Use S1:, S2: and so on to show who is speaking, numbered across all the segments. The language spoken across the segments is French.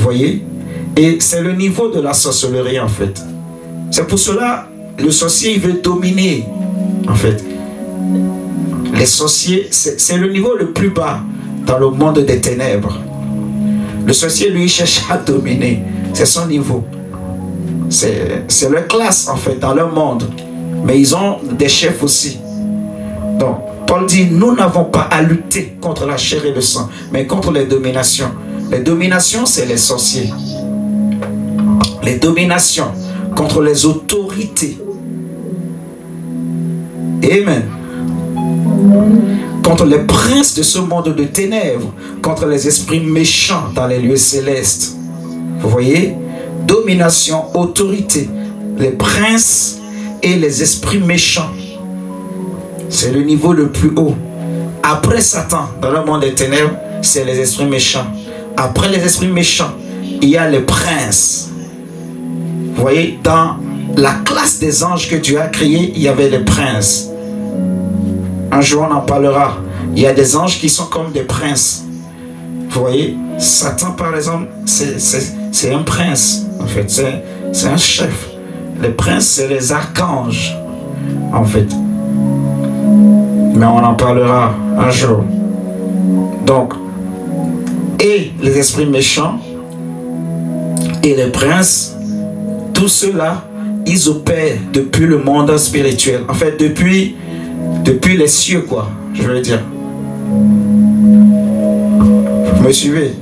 S1: voyez? Et c'est le niveau de la sorcellerie, en fait. C'est pour cela, le sorcier, il veut dominer, en fait. Les sorciers, c'est le niveau le plus bas dans le monde des ténèbres. Le sorcier, lui, cherche à dominer. C'est son niveau. C'est leur classe, en fait, dans leur monde. Mais ils ont des chefs aussi. Donc, Paul dit, nous n'avons pas à lutter contre la chair et le sang, mais contre les dominations. Les dominations, c'est les sorciers. Les dominations contre les autorités. Amen. Contre les princes de ce monde de ténèbres, contre les esprits méchants dans les lieux célestes. Vous voyez? Domination, autorité, les princes et les esprits méchants. C'est le niveau le plus haut. Après Satan, dans le monde des ténèbres, c'est les esprits méchants. Après les esprits méchants, il y a les princes. Vous voyez, dans la classe des anges que Dieu a créé, il y avait les princes. Un jour, on en parlera. Il y a des anges qui sont comme des princes. Vous voyez, Satan, par exemple, c'est un prince. En fait, c'est un chef. Les princes, c'est les archanges. En fait. Mais on en parlera un jour. Donc, et les esprits méchants et les princes, tout cela, ils opèrent depuis le monde spirituel. En fait, depuis les cieux, quoi, je veux dire. Vous me suivez?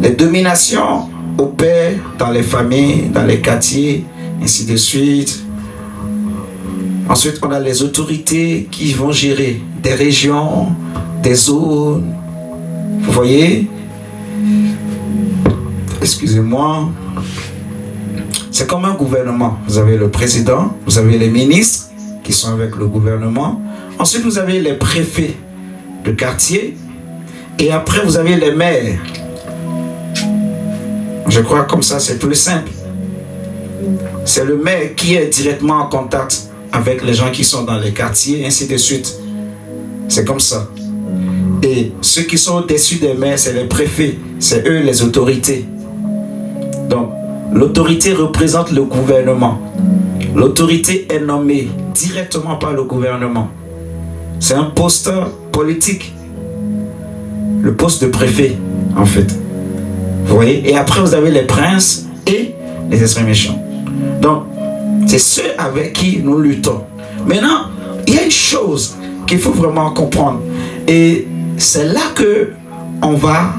S1: Les dominations opèrent dans les familles, dans les quartiers, ainsi de suite. Ensuite, on a les autorités qui vont gérer des régions, des zones. Vous voyez? Excusez-moi. C'est comme un gouvernement. Vous avez le président, vous avez les ministres qui sont avec le gouvernement. Ensuite, vous avez les préfets de quartier. Et après, vous avez les maires. Je crois comme ça, c'est plus simple. C'est le maire qui est directement en contact avec les gens qui sont dans les quartiers, ainsi de suite. C'est comme ça. Et ceux qui sont au-dessus des maires, c'est les préfets. C'est eux les autorités. Donc, l'autorité représente le gouvernement. L'autorité est nommée directement par le gouvernement. C'est un poste politique. Le poste de préfet, en fait. Vous voyez? Et après, vous avez les princes et les esprits méchants. Donc, c'est ceux avec qui nous luttons. Maintenant, il y a une chose qu'il faut vraiment comprendre. Et c'est là que on va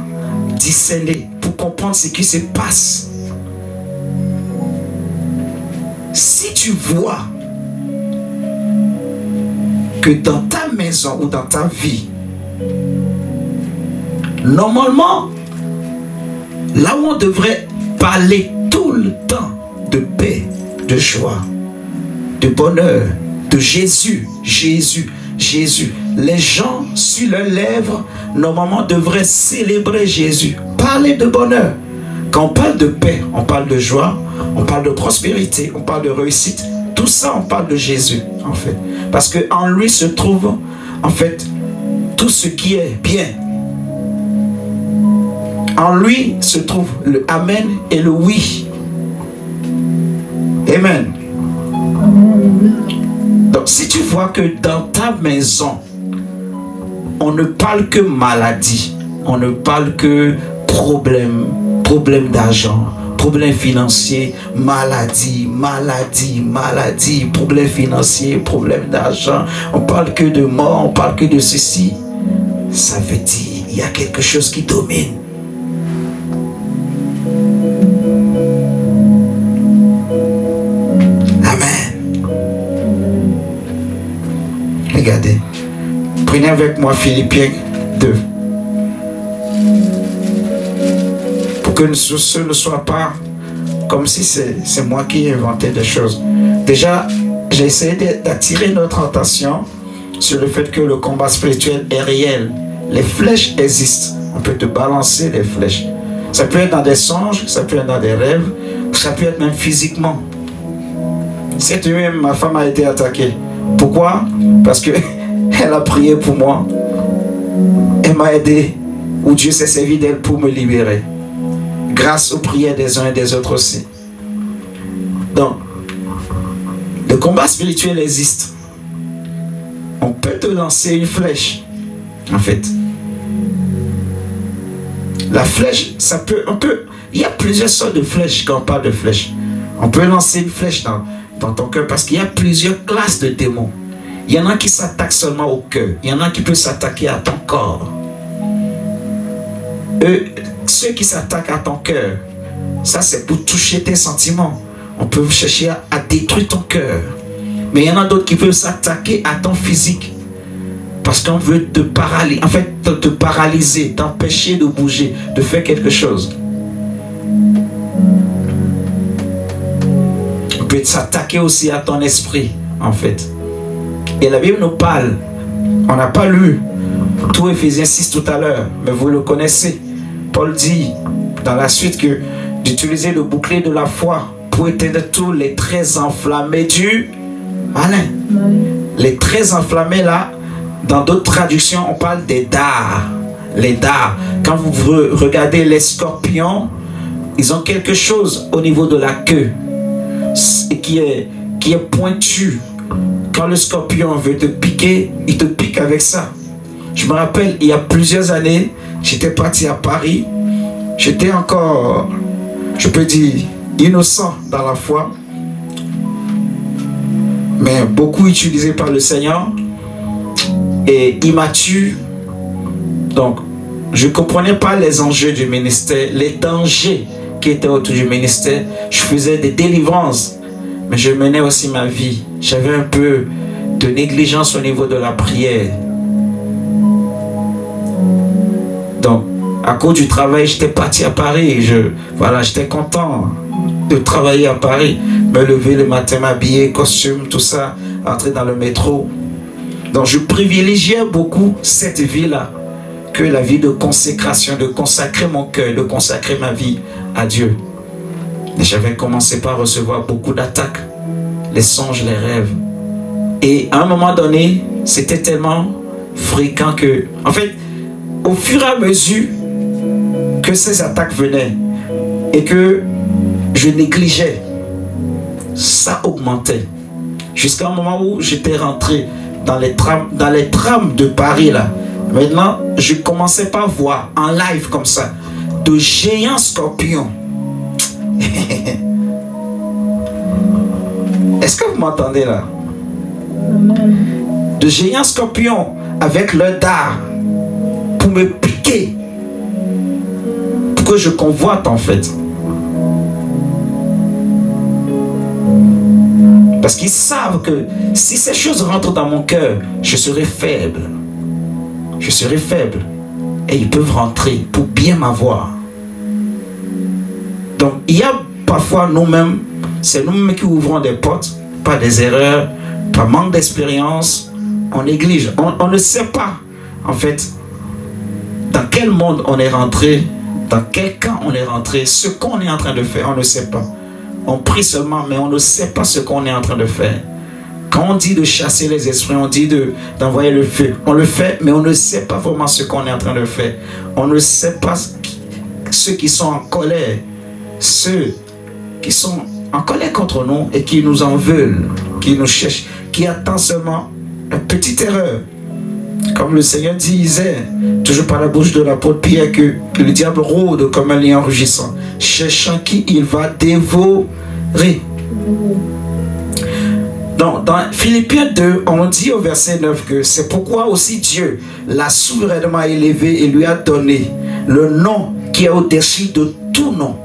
S1: discerner pour comprendre ce qui se passe. Si tu vois que dans ta maison ou dans ta vie, normalement, là où on devrait parler tout le temps de paix, de joie, de bonheur, de Jésus, Jésus, Jésus. Les gens sur leurs lèvres, normalement, devraient célébrer Jésus, parler de bonheur. Quand on parle de paix, on parle de joie, on parle de prospérité, on parle de réussite. Tout ça, on parle de Jésus, en fait. Parce qu'en lui se trouve, en fait, tout ce qui est bien. En lui se trouve le Amen et le oui. Amen. Donc, si tu vois que dans ta maison, on ne parle que maladie, on ne parle que problème d'argent, problème financier, maladie, problème financier, problème d'argent, on parle que de mort, on parle que de ceci, ça veut dire il y a quelque chose qui domine. Regardez. Prenez avec moi Philippiens 2. Pour que ce ne soit pas comme si c'est moi qui ai inventé des choses. Déjà, j'ai essayé d'attirer notre attention sur le fait que le combat spirituel est réel. Les flèches existent. On peut te balancer les flèches. Ça peut être dans des songes, ça peut être dans des rêves, ça peut être même physiquement. Cette nuit, ma femme a été attaquée. Pourquoi? Parce que elle a prié pour moi. Elle m'a aidé. Ou Dieu s'est servi d'elle pour me libérer. grâce aux prières des uns et des autres aussi. Donc, le combat spirituel existe. On peut te lancer une flèche, en fait. La flèche, ça peut, il y a plusieurs sortes de flèches quand on parle de flèches. On peut lancer une flèche dans ton cœur parce qu'il y a plusieurs classes de démons. Il y en a qui s'attaquent seulement au cœur. Il y en a qui peuvent s'attaquer à ton corps. Ceux qui s'attaquent à ton cœur, ça c'est pour toucher tes sentiments. On peut chercher à détruire ton cœur. Mais il y en a d'autres qui peuvent s'attaquer à ton physique. Parce qu'on veut te paralyser, en fait, te paralyser, t'empêcher de bouger, de faire quelque chose. On peut s'attaquer aussi à ton esprit, en fait. Et la Bible nous parle, on n'a pas lu tout Éphésiens 6 tout à l'heure, mais vous le connaissez. Paul dit dans la suite que d'utiliser le bouclier de la foi pour éteindre tous les traits enflammés du malin. Les traits enflammés là, dans d'autres traductions, on parle des dards. Les dards. Quand vous regardez les scorpions, ils ont quelque chose au niveau de la queue qui est pointu. Quand le scorpion veut te piquer, il te pique avec ça. Je me rappelle, il y a plusieurs années, j'étais parti à Paris. J'étais encore, je peux dire, innocent dans la foi, mais beaucoup utilisé par le Seigneur et immature. Donc, je ne comprenais pas les enjeux du ministère, les dangers qui étaient autour du ministère. Je faisais des délivrances, mais je menais aussi ma vie. J'avais un peu de négligence au niveau de la prière. Donc, à cause du travail, j'étais parti à Paris. J'étais content de travailler à Paris. Me lever le matin, m'habiller, costume, tout ça, entrer dans le métro. Donc, je privilégiais beaucoup cette vie-là que la vie de consécration, de consacrer mon cœur, de consacrer ma vie à Dieu. Et j'avais commencé par recevoir beaucoup d'attaques, les songes, les rêves. Et à un moment donné, c'était tellement fréquent que, en fait, au fur et à mesure que ces attaques venaient et que je négligeais, ça augmentait. Jusqu'à un moment où j'étais rentré dans les trams de Paris là. Maintenant, je commençais pas à voir en live comme ça de géants scorpions. Est-ce que vous m'entendez là? De géants scorpions avec leurs dards pour me piquer, pour que je convoite en fait. Parce qu'ils savent que si ces choses rentrent dans mon cœur, je serai faible. Je serai faible. Et ils peuvent rentrer pour bien m'avoir. Donc il y a parfois nous-mêmes, c'est nous-mêmes qui ouvrons des portes, par des erreurs, par manque d'expérience. On néglige, on ne sait pas en fait dans quel monde on est rentré, dans quel camp on est rentré, ce qu'on est en train de faire, on ne sait pas. On prie seulement, mais on ne sait pas ce qu'on est en train de faire. Quand on dit de chasser les esprits, on dit d'envoyer le feu. On le fait, mais on ne sait pas vraiment ce qu'on est en train de faire. On ne sait pas ceux qui sont en colère, ceux qui sont en colère contre nous et qui nous en veulent, qui nous cherchent, qui attendent seulement une petite erreur. Comme le Seigneur disait, toujours par la bouche de l'apôtre Pierre, que le diable rôde comme un lion rugissant, cherchant qui il va dévorer. Donc, dans Philippiens 2, on dit au verset 9 que c'est pourquoi aussi Dieu l'a souverainement élevé et lui a donné le nom qui est au-dessus de tout nom.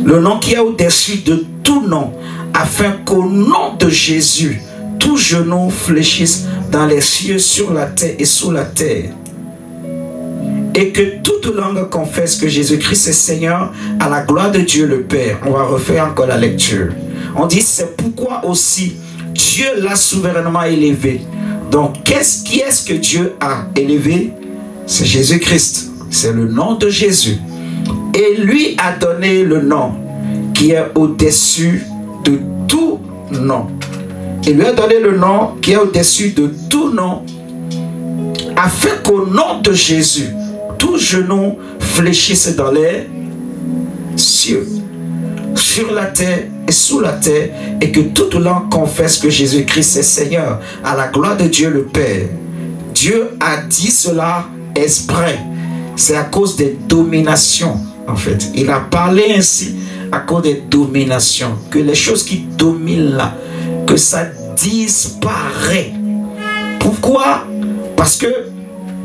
S1: Le nom qui est au-dessus de tout nom, afin qu'au nom de Jésus, tout genou fléchisse dans les cieux, sur la terre et sous la terre. Et que toute langue confesse que Jésus-Christ est Seigneur, à la gloire de Dieu le Père. On va refaire encore la lecture. On dit c'est pourquoi aussi Dieu l'a souverainement élevé. Donc qui est-ce que Dieu a élevé? C'est Jésus-Christ. C'est le nom de Jésus. Et lui a donné le nom qui est au-dessus de tout nom. Il lui a donné le nom qui est au-dessus de tout nom, afin qu'au nom de Jésus, tout genou fléchisse dans les cieux, sur la terre et sous la terre, et que toute langue confesse que Jésus-Christ est Seigneur, à la gloire de Dieu le Père. Dieu a dit cela exprès. C'est à cause des dominations, en fait. Il a parlé ainsi à cause des dominations. Que les choses qui dominent là, que ça disparaît. Pourquoi? Parce que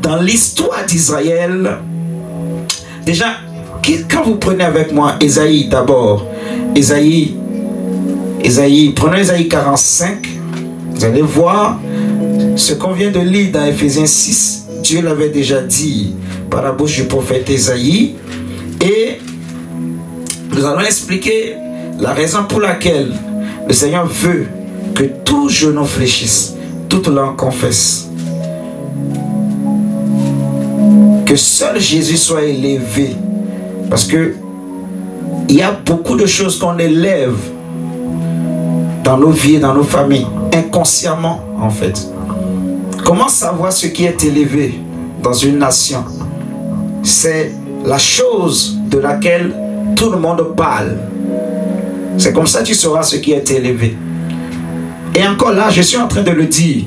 S1: dans l'histoire d'Israël, déjà, quand vous prenez avec moi Ésaïe d'abord, Ésaïe, prenez Ésaïe 45, vous allez voir ce qu'on vient de lire dans Éphésiens 6. Dieu l'avait déjà dit par la bouche du prophète Ésaïe, et nous allons expliquer la raison pour laquelle le Seigneur veut que tout genou fléchisse, toute langue confesse, que seul Jésus soit élevé, parce que il y a beaucoup de choses qu'on élève dans nos vies, dans nos familles, inconsciemment en fait. Comment savoir ce qui est élevé dans une nation? C'est la chose de laquelle tout le monde parle. C'est comme ça que tu sauras ce qui est élevé. Et encore là, je suis en train de le dire.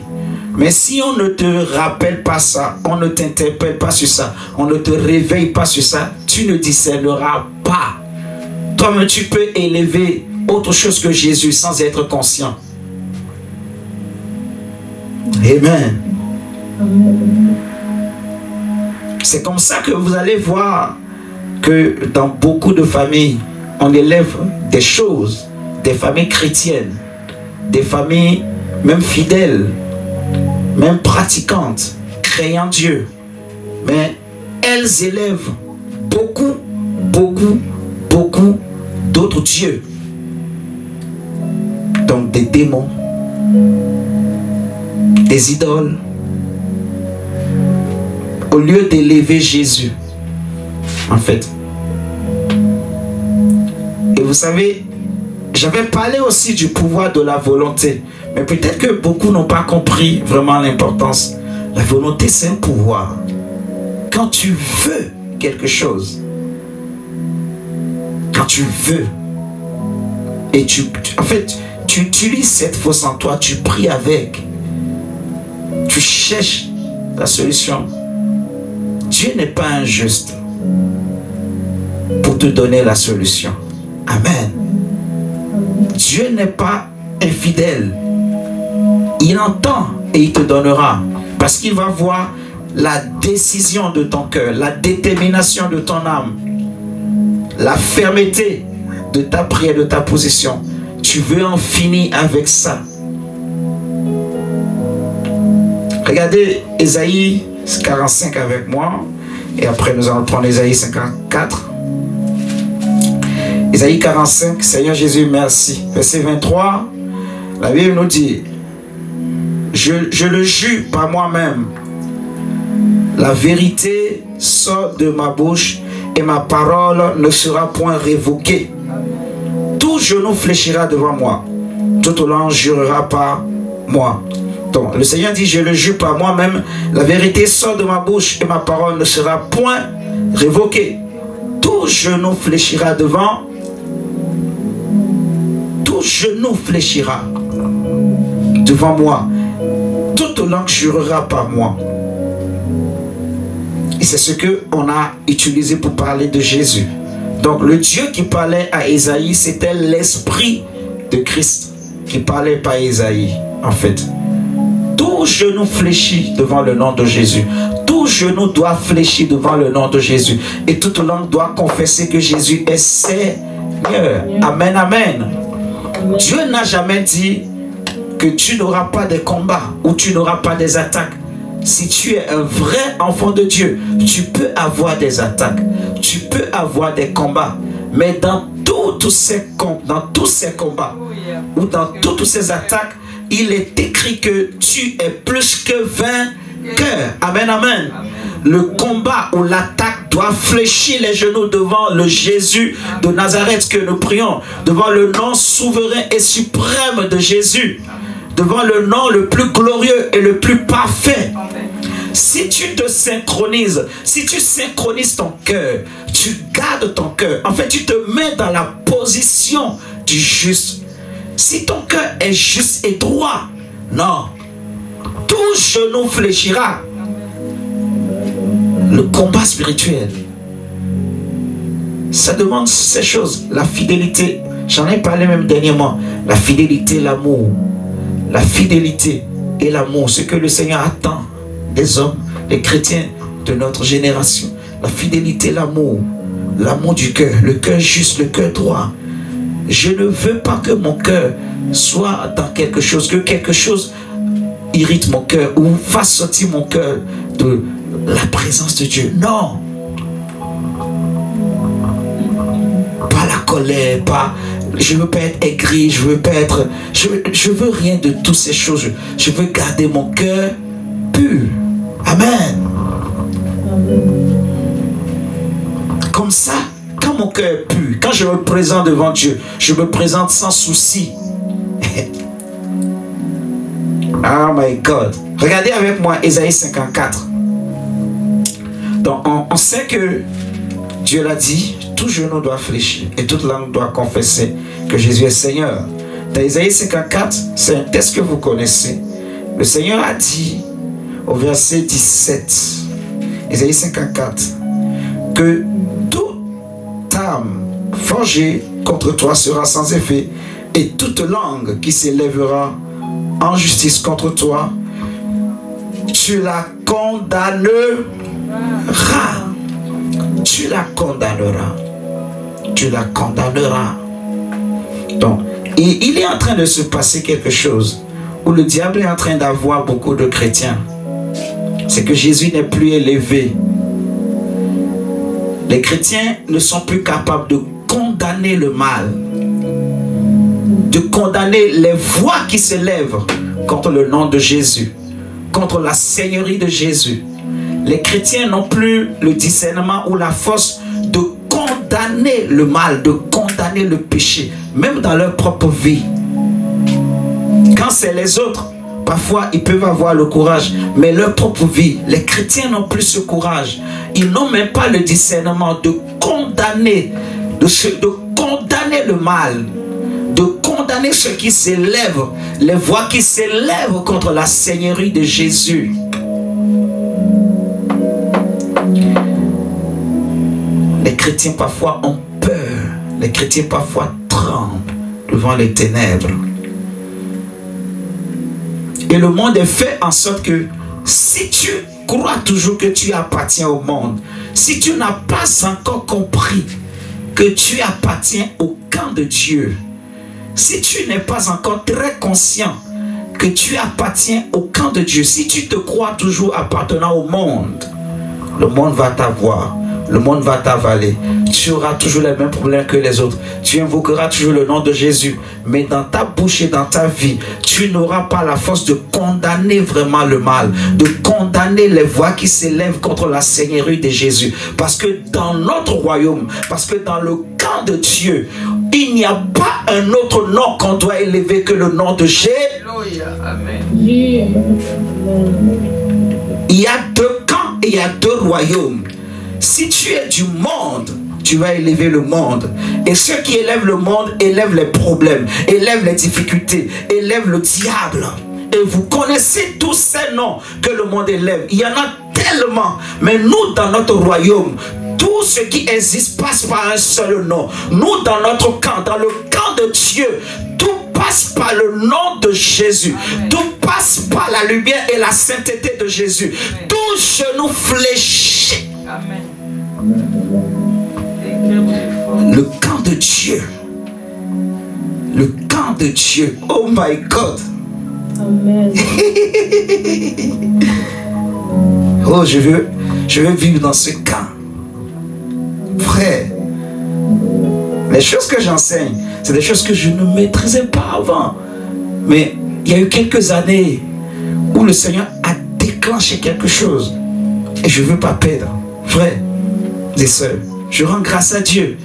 S1: Mais si on ne te rappelle pas ça, on ne t'interpelle pas sur ça, on ne te réveille pas sur ça, tu ne discerneras pas. Toi-même, tu peux élever autre chose que Jésus sans être conscient. Amen. C'est comme ça que vous allez voir que dans beaucoup de familles, on élève des choses, des familles chrétiennes, des familles même fidèles, même pratiquantes, craignant Dieu. Mais elles élèvent beaucoup d'autres dieux. Donc des démons, des idoles, au lieu d'élever Jésus, en fait. Et vous savez, j'avais parlé aussi du pouvoir de la volonté, mais peut-être que beaucoup n'ont pas compris vraiment l'importance. La volonté, c'est un pouvoir. Quand tu veux quelque chose, quand tu veux, et en fait, tu utilises cette force en toi, tu pries avec, tu cherches la solution. Dieu n'est pas injuste pour te donner la solution. Amen. Dieu n'est pas infidèle. Il entend et il te donnera. Parce qu'il va voir la décision de ton cœur, la détermination de ton âme, la fermeté de ta prière, de ta position. Tu veux en finir avec ça. Regardez Ésaïe 45 avec moi. Et après nous allons prendre Ésaïe 54. Ésaïe 45, Seigneur Jésus, merci. Verset 23, la Bible nous dit, je le jure par moi-même, la vérité sort de ma bouche et ma parole ne sera point révoquée. Tout genou fléchira devant moi, toute langue jurera par moi. Donc, le Seigneur dit, je le jure par moi-même, la vérité sort de ma bouche et ma parole ne sera point révoquée. Tout genou fléchira devant, tout genou fléchira devant moi, toute langue jurera par moi. Et c'est ce qu'on a utilisé pour parler de Jésus. Donc le Dieu qui parlait à Ésaïe, c'était l'Esprit de Christ qui parlait par Ésaïe, en fait. Tout genou fléchit devant le nom de Jésus. Tout genou doit fléchir devant le nom de Jésus. Et toute langue doit confesser que Jésus est Seigneur. Amen, amen. Dieu n'a jamais dit que tu n'auras pas de combats ou tu n'auras pas des attaques. Si tu es un vrai enfant de Dieu, tu peux avoir des attaques. Tu peux avoir des combats. Mais dans tous ces combats ou dans toutes ces attaques, il est écrit que tu es plus que vainqueur. Amen, amen. Le combat ou l'attaque doit fléchir les genoux devant le Jésus de Nazareth que nous prions, devant le nom souverain et suprême de Jésus, devant le nom le plus glorieux et le plus parfait. Si tu te synchronises, si tu synchronises ton cœur, tu gardes ton cœur. En fait, tu te mets dans la position du juste. Si ton cœur est juste et droit, non, tout genou fléchira. Le combat spirituel, ça demande ces choses. La fidélité, j'en ai parlé même dernièrement. La fidélité, l'amour. La fidélité et l'amour, ce que le Seigneur attend des hommes, des chrétiens de notre génération. La fidélité, l'amour. L'amour du cœur, le cœur juste, le cœur droit. Je ne veux pas que mon cœur soit dans quelque chose, que quelque chose irrite mon cœur ou fasse sortir mon cœur de la présence de Dieu. Non. Pas la colère, pas... Je ne veux pas être aigri, je veux pas être... Je veux rien de toutes ces choses. Je veux garder mon cœur pur. Amen. Comme ça, quand mon cœur est pur, quand je me présente devant Dieu, je me présente sans souci. Oh my God. Regardez avec moi Ésaïe 54. Donc on sait que Dieu l'a dit, tout genou doit fléchir et toute langue doit confesser que Jésus est Seigneur. Dans Ésaïe 54, c'est un texte que vous connaissez. Le Seigneur a dit au verset 17, Ésaïe 54, que toute âme forgée contre toi sera sans effet, et toute langue qui s'élèvera en justice contre toi, tu la condamneras. Tu la condamneras. Tu la condamneras. Donc, il est en train de se passer quelque chose où le diable est en train d'avoir beaucoup de chrétiens. C'est que Jésus n'est plus élevé. Les chrétiens ne sont plus capables de condamner le mal, de condamner les voix qui se lèvent contre le nom de Jésus, contre la seigneurie de Jésus. Les chrétiens n'ont plus le discernement ou la force de condamner le mal, de condamner le péché, même dans leur propre vie. Quand c'est les autres, parfois ils peuvent avoir le courage, mais leur propre vie, les chrétiens n'ont plus ce courage. Ils n'ont même pas le discernement de condamner, de condamner le mal, de condamner ceux qui s'élèvent, les voix qui s'élèvent contre la seigneurie de Jésus. Les chrétiens parfois ont peur, les chrétiens parfois tremblent devant les ténèbres. Et le monde est fait en sorte que si tu crois toujours que tu appartiens au monde, si tu n'as pas encore compris que tu appartiens au camp de Dieu, si tu n'es pas encore très conscient que tu appartiens au camp de Dieu, si tu te crois toujours appartenant au monde, le monde va t'avoir, le monde va t'avaler. Tu auras toujours les mêmes problèmes que les autres. Tu invoqueras toujours le nom de Jésus. Mais dans ta bouche et dans ta vie, tu n'auras pas la force de condamner vraiment le mal, de condamner les voix qui s'élèvent contre la seigneurie de Jésus. Parce que dans notre royaume, parce que dans le camp de Dieu, il n'y a pas un autre nom qu'on doit élever que le nom de Jésus. Amen. Il y a deux camps et il y a deux royaumes. Si tu es du monde, tu vas élever le monde. Et ceux qui élèvent le monde élèvent les problèmes, élèvent les difficultés, élèvent le diable. Et vous connaissez tous ces noms que le monde élève. Il y en a tellement. Mais nous, dans notre royaume, tout ce qui existe passe par un seul nom. Nous, dans notre camp, dans le camp de Dieu, tout passe par le nom de Jésus. Amen. Tout passe par la lumière et la sainteté de Jésus. Amen. Tout genou fléchit. Amen. Le camp de Dieu. Le camp de Dieu. Oh my God. Amen. Oh, je veux vivre dans ce camp. Frère, les choses que j'enseigne, c'est des choses que je ne maîtrisais pas avant. Mais il y a eu quelques années où le Seigneur a déclenché quelque chose. Et je ne veux pas perdre. Frères et sœurs, je rends grâce à Dieu.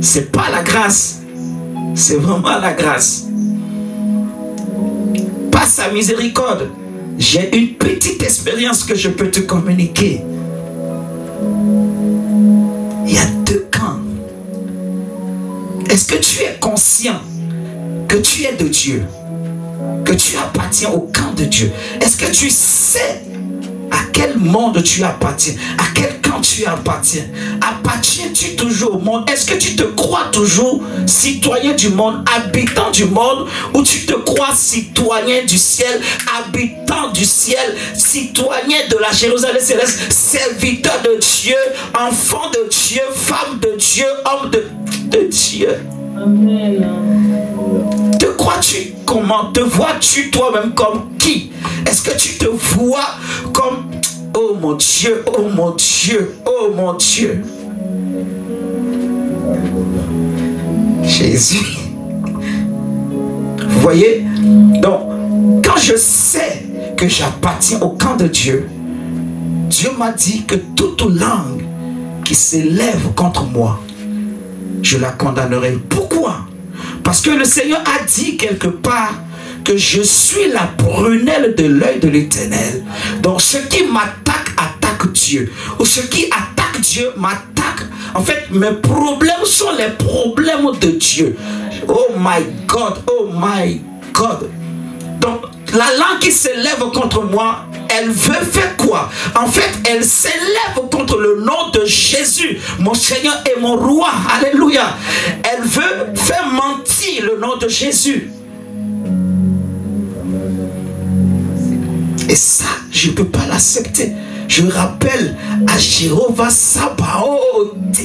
S1: C'est pas la grâce, c'est vraiment la grâce. Pas sa miséricorde, j'ai une petite expérience que je peux te communiquer. Il y a deux camps. Est-ce que tu es conscient que tu es de Dieu, que tu appartiens au camp de Dieu? Est-ce que tu sais à quel monde tu appartiens? À quel camp tu appartiens? Appartiens-tu toujours au monde? Est-ce que tu te crois toujours citoyen du monde, habitant du monde, ou tu te crois citoyen du ciel, habitant du ciel, citoyen de la Jérusalem céleste, serviteur de Dieu, enfant de Dieu, femme de Dieu, homme de Dieu? Amen. Te crois-tu comment? Te vois-tu toi-même comme qui? Est-ce que tu te vois comme oh mon Dieu, oh mon Dieu, oh mon Dieu? Jésus. Vous voyez? Donc, quand je sais que j'appartiens au camp de Dieu, Dieu m'a dit que toute langue qui s'élève contre moi, je la condamnerai. Pourquoi? Parce que le Seigneur a dit quelque part que je suis la prunelle de l'œil de l'Éternel. Donc ce qui m'attaque, attaque Dieu. Ou ce qui attaque Dieu, m'attaque. En fait, mes problèmes sont les problèmes de Dieu. Oh my God, oh my God. Donc la langue qui s'élève contre moi, elle veut faire quoi? En fait, elle s'élève contre le nom de Jésus, mon Seigneur et mon roi. Alléluia. Elle veut faire mentir le nom de Jésus. Et ça, je ne peux pas l'accepter. Je rappelle à Jéhovah Sabaoth.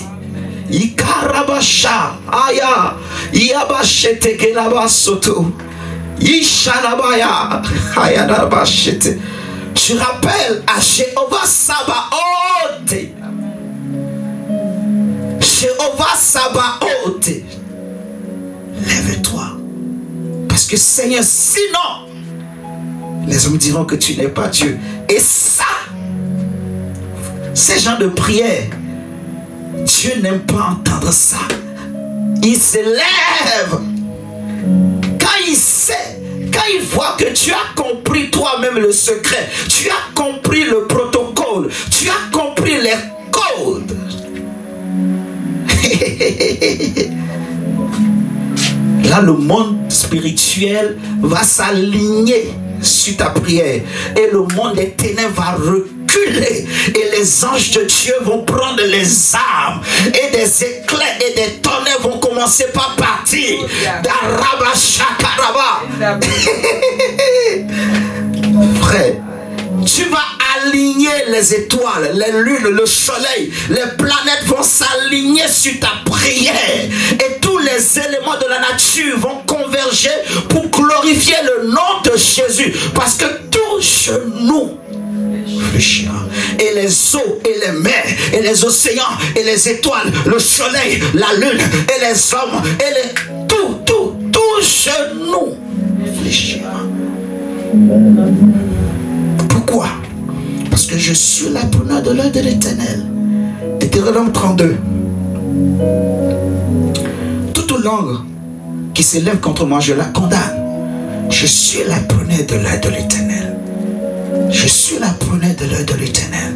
S1: Ikarabasha, Aya, Iabashete Gelabasoto, Ishalabaya, Ayadabashete. Je rappelle à Jéhovah Sabaoth. Jéhovah Sabaoth. Lève-toi. Parce que Seigneur, sinon, les hommes diront que tu n'es pas Dieu. Et ça, ces gens de prière, Dieu n'aime pas entendre ça. Il s'élève. Quand il sait, quand il voit que tu as compris toi-même le secret, tu as compris le protocole, tu as compris les codes. Là, le monde spirituel va s'aligner sur ta prière. Et le monde des ténèbres va reculer. Et les anges de Dieu vont prendre les armes. Et des éclairs et des tonnerres vont commencer par partir. D'Araba Shakaraba. Frère, tu vas aligner les étoiles, les lunes, le soleil, les planètes vont s'aligner sur ta prière et tous les éléments de la nature vont converger pour glorifier le nom de Jésus, parce que tout genou fléchira, et les eaux et les mers et les océans et les étoiles, le soleil, la lune et les hommes et les tout genou fléchira. Pourquoi? Parce que je suis la prunelle de l'œil de l'Éternel. Deutéronome 32. Toute langue qui s'élève contre moi, je la condamne. Je suis la prunelle de l'œil de l'Éternel. Je suis la prunelle de l'œil de l'Éternel.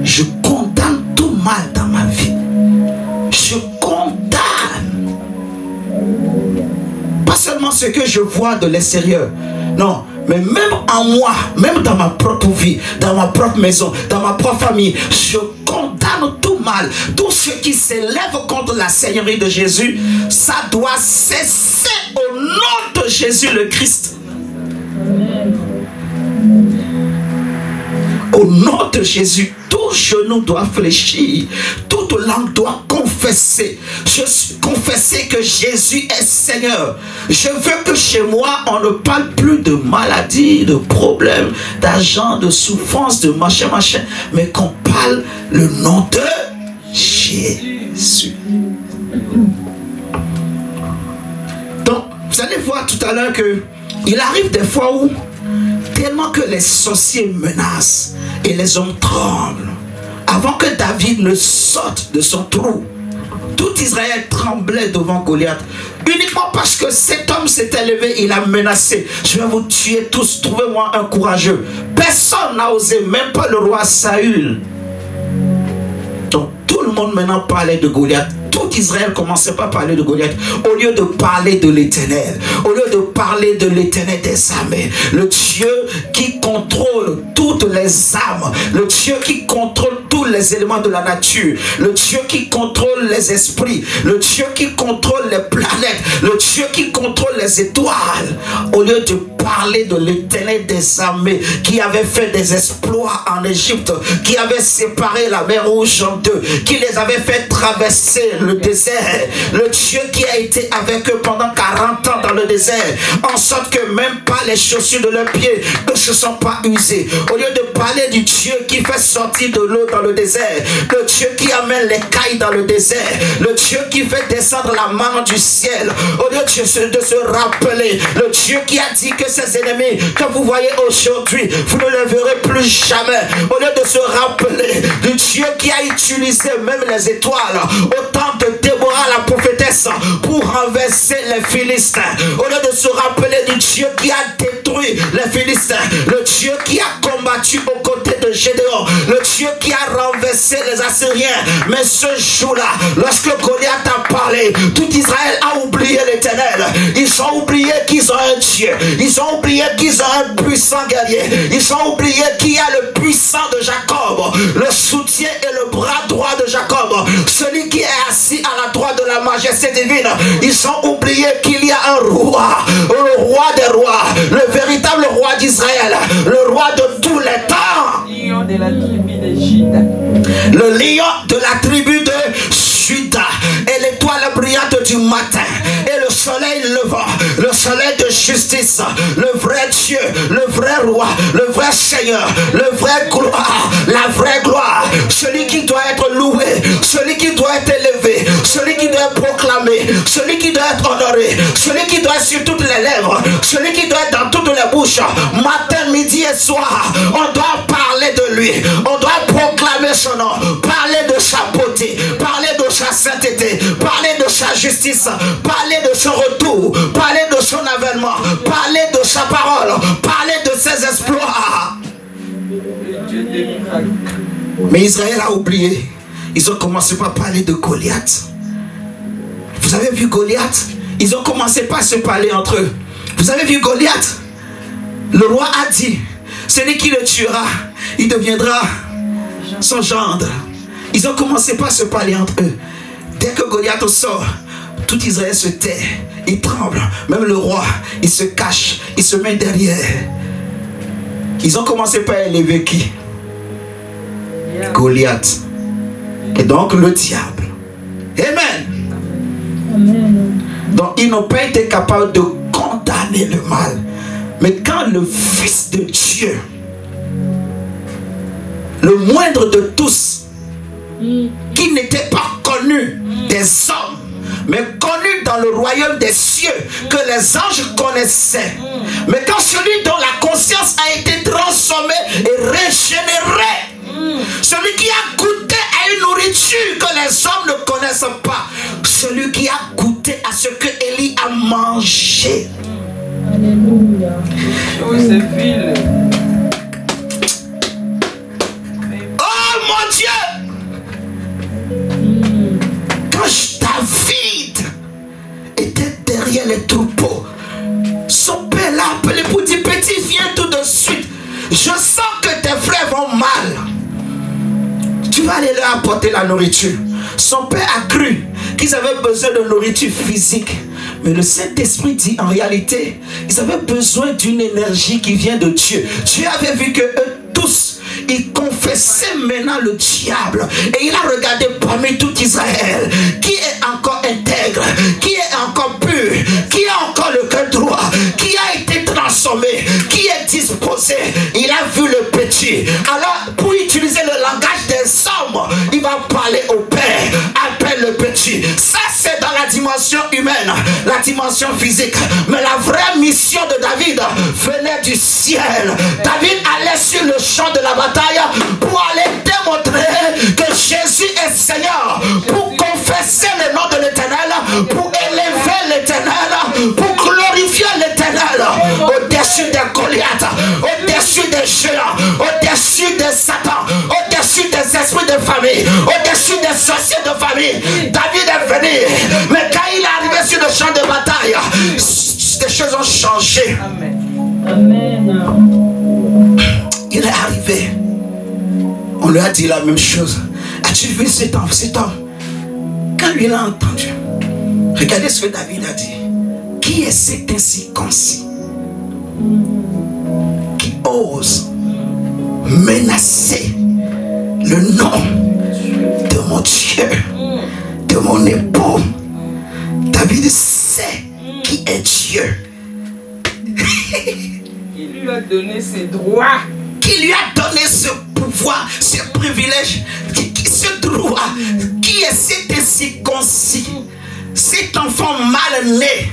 S1: Je condamne tout mal dans ma vie. Je condamne. Pas seulement ce que je vois de l'extérieur. Non. Mais même en moi, même dans ma propre vie, dans ma propre maison, dans ma propre famille, je condamne tout mal. Tout ce qui s'élève contre la Seigneurie de Jésus, ça doit cesser au nom de Jésus le Christ. Au nom de Jésus, tout genou doit fléchir, toute langue doit confesser. Confesser que Jésus est Seigneur. Je veux que chez moi, on ne parle plus de maladie, de problèmes, d'argent, de souffrance, de machin, mais qu'on parle le nom de Jésus. Donc, vous allez voir tout à l'heure que il arrive des fois où tellement que les sorciers menacent et les hommes tremblent. Avant que David ne sorte de son trou, Tout Israël tremblait devant Goliath. Uniquement parce que cet homme s'était levé, il a menacé. Je vais vous tuer tous, trouvez-moi un courageux. Personne n'a osé, même pas le roi Saül. Donc tout le monde maintenant parlait de Goliath. Tout Israël commençait pas à parler de Goliath. Au lieu de parler de l'Éternel, au lieu de parler de l'Éternel des armées, le Dieu qui contrôle toutes les âmes, le Dieu qui contrôle tous les éléments de la nature, le Dieu qui contrôle les esprits, le Dieu qui contrôle les planètes, le Dieu qui contrôle les étoiles. Au lieu de parler de l'Éternel des armées qui avait fait des exploits en Égypte, qui avait séparé la mer Rouge en deux, qui les avait fait traverser le désert, le Dieu qui a été avec eux pendant 40 ans dans le désert, en sorte que même pas les chaussures de leurs pieds ne se sont pas usées. Au lieu de parler du Dieu qui fait sortir de l'eau dans le désert, le Dieu qui amène les cailles dans le désert, le Dieu qui fait descendre la manne du ciel, au lieu de se rappeler, le Dieu qui a dit que ses ennemis que vous voyez aujourd'hui, vous ne les verrez plus jamais. Au lieu de se rappeler du Dieu qui a utilisé même les étoiles au temps de Déborah la prophétesse pour renverser les Philistins, au lieu de se rappeler du Dieu qui a détruit les Philistins, le Dieu qui a combattu aux côtés de Gédéon, le Dieu qui a renversé les Assyriens. Mais ce jour-là, lorsque Goliath a parlé, tout Israël a oublié l'Éternel. Ils ont oublié qu'ils ont un Dieu. Ils ont oublié qu'ils ont un puissant guerrier. Ils ont oublié qu'il y a le puissant de Jacob, le soutien et le bras droit de Jacob, celui qui est assis à la droite de la majesté divine. Ils ont oublié qu'il y a un roi, le roi des rois, le véritable roi d'Israël, le roi de tous les temps.
S2: Lion de la tribu de Juda.
S1: Le lion de la tribu de Juda et l'étoile brillante du matin et le soleil levant, le soleil de justice, le vrai Dieu, le vrai roi, le vrai Seigneur, le vrai gloire, la vraie gloire, celui qui doit être loué, celui qui doit être élevé, celui qui doit être proclamé, celui qui doit être honoré, celui qui doit être sur toutes les lèvres, celui qui doit être dans toutes les bouches, matin, midi et soir. On doit parler de lui, on doit proclamer son nom, parler de sa beauté, parler de sa sainteté, parler de sa justice, parler de son retour, parler de son avènement, parler de sa parole, parler de ses exploits. Mais Israël a oublié. Ils ont commencé par parler de Goliath. Vous avez vu Goliath? Ils ont commencé par se parler entre eux. Vous avez vu Goliath? Le roi a dit, celui qui le tuera, il deviendra son gendre. Ils ont commencé par se parler entre eux. Dès que Goliath sort, tout Israël se tait, il tremble. Même le roi, il se cache, il se met derrière. Ils ont commencé par élever qui? Goliath. Et donc le diable. Amen.
S3: Amen.
S1: Donc ils n'ont pas été capables de condamner le mal. Mais quand le Fils de Dieu, le moindre de tous, qui n'était pas connu des hommes, mais connu dans le royaume des cieux, que les anges connaissaient, mais quand celui dont la conscience a été transformée et régénérée, celui qui a goûté à une nourriture que les hommes ne connaissent pas, celui qui a goûté à ce que Élie a mangé.
S3: Alléluia.
S1: Oh mon Dieu! Quand David était derrière les troupeaux, son père l'a appelé pour dire, petit, viens tout de suite. Je sens que tes frères vont mal. Tu vas aller leur apporter la nourriture. Son père a cru qu'ils avaient besoin de nourriture physique. Mais le Saint-Esprit dit en réalité, ils avaient besoin d'une énergie qui vient de Dieu. Dieu avait vu que eux tous, ils confessaient maintenant le diable. Et il a regardé parmi tout Israël, qui est encore intègre, qui est encore pur, qui a encore le cœur droit, qui a été transformé, qui est disposé. Il a vu le petit. Alors, pour utiliser le langage des hommes, il va parler au Père. Appelle le petit. Ça, c'est dans la dimension humaine, la dimension physique. Mais la vraie mission de David venait du ciel. David allait sur le champ de la bataille pour aller démontrer que Jésus est Seigneur, pour confesser le pour élever l'Éternel, pour glorifier l'Éternel au-dessus des Goliaths, au-dessus des géants, au-dessus des Satan, au-dessus des esprits de famille, au-dessus des sorciers de famille. David est venu, mais quand il est arrivé sur le champ de bataille, des choses ont changé.
S3: Amen.
S1: Il est arrivé, on lui a dit la même chose. As-tu vu cet homme? Quand lui l'a entendu, regardez ce que David a dit. Qui est cet incirconcis qui ose menacer le nom de mon Dieu, de mon époux? David sait qui est Dieu.
S2: Qui lui a donné ses droits.
S1: Qui lui a donné ce pouvoir, ce privilège, ce droit. Qui est cet incirconcis, cet enfant mal né,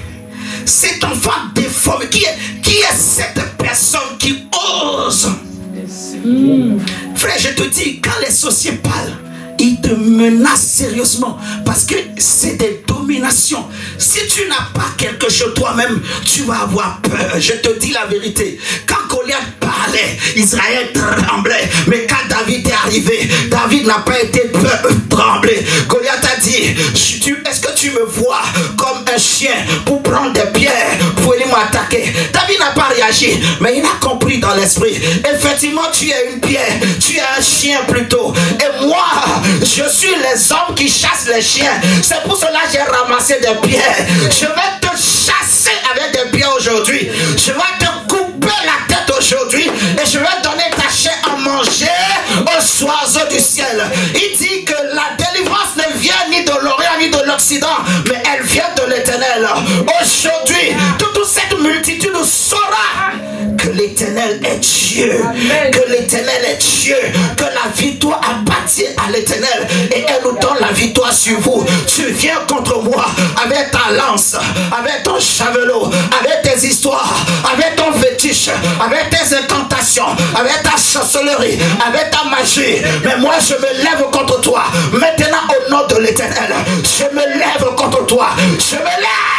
S1: cet enfant déformé? Qui est cette personne qui ose? Frère, je te dis, quand les sorciers parlent, ils te menacent sérieusement parce que c'est des dominations. Si tu n'as pas quelque chose toi-même, tu vas avoir peur. Je te dis la vérité. Quand Goliath parlait, Israël tremblait. Mais quand David est arrivé, David n'a pas été tremblé. Goliath a dit, est-ce que tu me vois comme un chien pour prendre des pierres pour aller m'attaquer? David n'a pas réagi, mais il a compris dans l'esprit. Effectivement, tu es une pierre, tu es un chien plutôt. Et moi, je suis les hommes qui chassent les chiens. C'est pour cela que j'ai ramassé des pierres. Je vais te chasser avec des pierres aujourd'hui. Je vais te couper la tête aujourd'hui. Et je vais donner ta chair à manger aux oiseaux du ciel. Il dit que la délivrance ne vient ni de l'Orient ni de l'Occident, mais elle vient de l'Éternel. Aujourd'hui, toute cette multitude saura que l'Éternel est Dieu.
S2: Amen.
S1: Que l'Éternel est Dieu. Que la victoire appartient à l'Éternel. Et elle nous donne la victoire sur vous. Tu viens contre moi avec ta lance, avec ton javelot, avec tes histoires, avec ton fétiche, avec tes incantations, avec ta sorcellerie, avec ta magie. Mais moi je me lève contre toi. Maintenant au nom de l'Éternel, je me lève contre toi. Je me lève.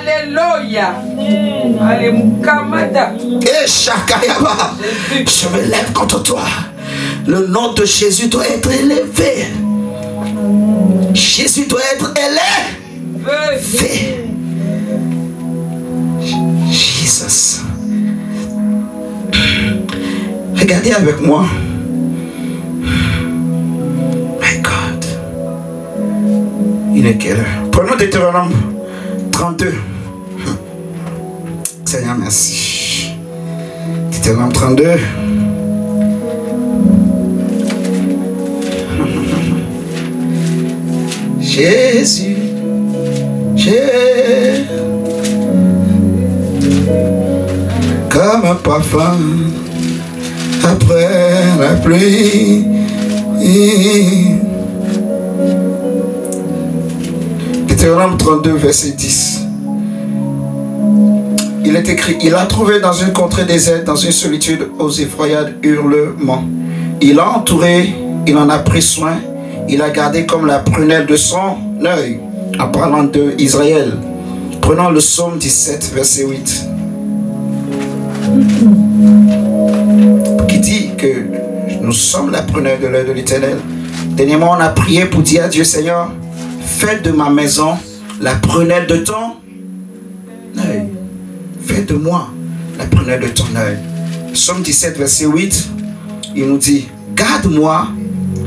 S2: Alléluia. Alléluia.
S1: Et Shakayaba, je me lève contre toi. Le nom de Jésus doit être élevé. Jésus doit être élevé. Jesus. Regardez avec moi. My God. Il est quelle heure? Prenons Deutéronome 32. Seigneur, merci. Deutéronome 32. Jésus, comme un parfum après la pluie. Deutéronome 32, verset 10. Il est écrit, il a trouvé dans une contrée déserte, dans une solitude aux effroyables hurlements. Il l'a entouré, il en a pris soin, il a gardé comme la prunelle de son œil. En parlant d'Israël, prenons le psaume 17, verset 8. Qui dit que nous sommes la prunelle de l'œil de l'Éternel. Dernièrement, on a prié pour dire à Dieu, Seigneur, fais de ma maison la prunelle de ton œil. Fais de moi la prunelle de ton œil. Psaume 17, verset 8, il nous dit, garde-moi,